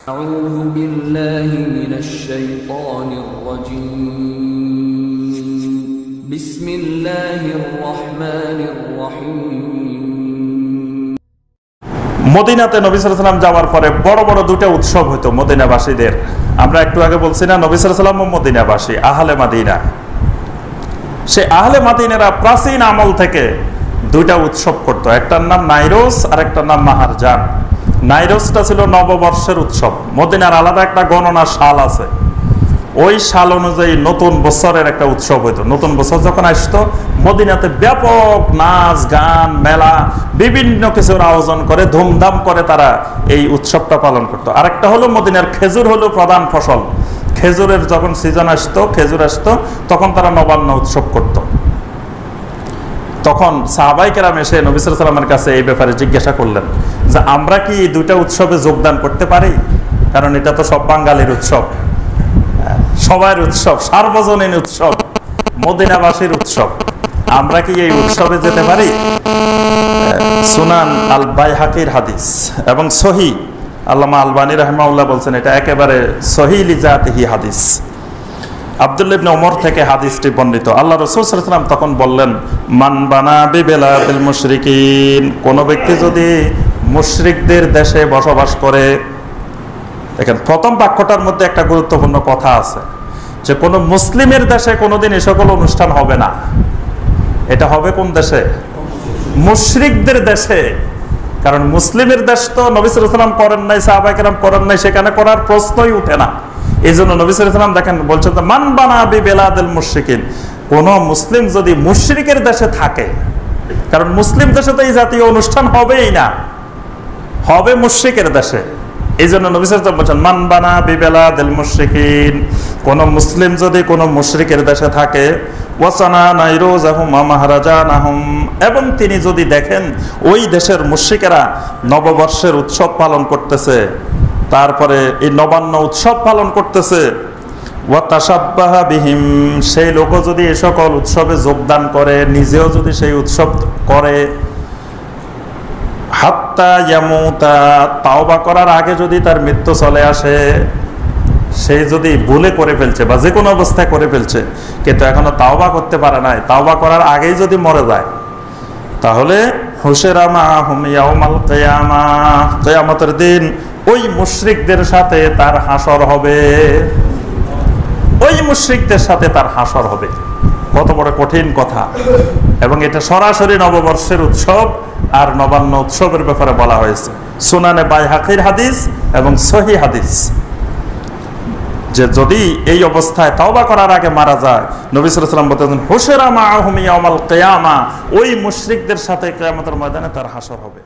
أعوذ بالله من الشيطان الرجيم بسم الله الرحمن الرحيم মদিনাতে নবী সাল্লাল্লাহু আলাইহি ওয়াসাল্লাম যাওয়ার পরে বড় বড় দুটো উৎসব হতো মদিনাবাসীদের। আমরা একটু আগে বলছি না, নবী সাল্লাল্লাহু আলাইহি ওয়াসাল্লাম মদিনাবাসী, আহলে মাদিনা। সে আহলে মাদিনারা প্রাচীন আমল থেকে দুইটা উৎসব করত, একটার নাম নাইরোজ আর একটার নাম মাহারজান। নাইরোজটা ছিল নববর্ষের উৎসব। মদিনার আলাদা একটা গণনা সাল আছে, ওই সাল অনুযায়ী নতুন বছরের একটা উৎসব হইতো। নতুন বছর যখন আসতো, মদিনাতে ব্যাপক নাচ গান মেলা বিভিন্ন কিছুর আয়োজন করে ধুমধাম করে তারা এই উৎসবটা পালন করতো। আরেকটা হলো মদিনার খেজুর হলো প্রধান ফসল। খেজুরের যখন সিজন আসতো, খেজুর আসতো, তখন তারা নবান্ন উৎসব করত। তখন সাহাবায়ে কেরাম এসে নবী সাল্লাল্লাহু আলাইহি ওয়াসাল্লামের কাছে এই ব্যাপারে জিজ্ঞাসা করলেন যে আমরা কি এই দুইটা উৎসবে যোগদান করতে পারি? কারণ এটা তো সব বাঙালির উৎসব, সবার উৎসব, সার্বজনীন উৎসব, মদিনাবাসীর উৎসব। আমরা কি এই উৎসবে যেতে পারি? সুনান আল বাইহাকির হাদিস এবং সহিহ, আল্লামা আলবানী রাহিমাহুল্লাহ বলছেন এটা একেবারে সহিহ লিজাতিহি হাদিস। আব্দুল্লাহ ইবনে ওমর থেকে হাদিসটি বর্ণিত। আল্লাহ রাসূল সাল্লাল্লাহু আলাইহি ওয়াসাল্লাম তখন বললেন, মান বানা বিবিলাদিল মুশরিকিন, কোন ব্যক্তি যদি মুশরিকদের দেশে বসবাস করে। দেখেন, প্রথম বাক্যটার মধ্যে একটা গুরুত্বপূর্ণ কথা আছে যে কোন মুসলিমের দেশে কোনোদিন এই সকল অনুষ্ঠান হবে না। এটা হবে কোন দেশে? মুশরিকদের দেশে। কারণ মুসলিমের দেশ তো নবী সাল্লাল্লাহু আলাইহি ওয়াসাল্লাম করেন নাই, সাহাবায়ে কেরাম করেন নাই, সেখানে করার প্রশ্নই উঠে না। এই জন্য নবী সাল্লাল্লাহু আলাইহি ওয়াসাল্লাম দেখেন বলছেন মান বানা বিবিলাদিল মুশরিকিন, কোন মুসলিম যদি মুশরিকের দেশে থাকে, কারণ মুসলিম দেশে তো এই জাতীয় অনুষ্ঠান হবেই না, হবে মুশরিকের দেশে। এই জন্য নবী সাল্লাল্লাহু আলাইহি ওয়াসাল্লাম বলছেন মান বানা বিবিলাদিল মুশরিকিন, কোন মুসলিম যদি কোন মুশরিকের দেশে থাকে, ওয়াসানা নাইরুজাহুম ওয়া মাহরাজানাহুম, এবং তিনি যদি দেখেন ওই দেশের মুশরিকেরা নববর্ষের উৎসব পালন করতেছে, তারপরে এই নবান্ন উৎসব পালন করতেছে, ওয়া তাশাব্বাহা বিহিম, সেই লোকও যদি এই সকল উৎসবে যোগদান করে, নিজেও যদি সেই উৎসব করে, হাত্তা ইয়ামুতা, তাওবা করার আগে যদি তার মৃত্যু চলে আসে, সে যদি ভুলে করে ফেলছে বা যে কোনো অবস্থায় করে ফেলছে কিন্তু এখনো তাওবা করতে পারে নাই, তাওবা করার আগেই যদি মরে যায়, তাহলে হুশিরা মাহুম ইয়াউমাল কিয়ামাহ, কিয়ামতের দিন ওই মুশরিকদের সাথে তার হাসর হবে, ওই মুশরিকদের সাথে তার হাসর হবে। কত বড় কঠিন কথা! এবং এটা সরাসরি নববর্ষের উৎসব আর নবান্ন উৎসবের ব্যাপারে বলা হয়েছে। সুনানে বাইহাকির হাদিস এবং সহিহ হাদিস, যে যদি এই অবস্থায় তাওবা করার আগে মারা যায়, নবী সাল্লাল্লাহু আলাইহি ওয়াসাল্লাম বলতেন হুশিরা মাহুম ইয়াউমাল কিয়ামাহ, ওই মুশরিকদের সাথে কিয়ামতের ময়দানে তার হাসর হবে।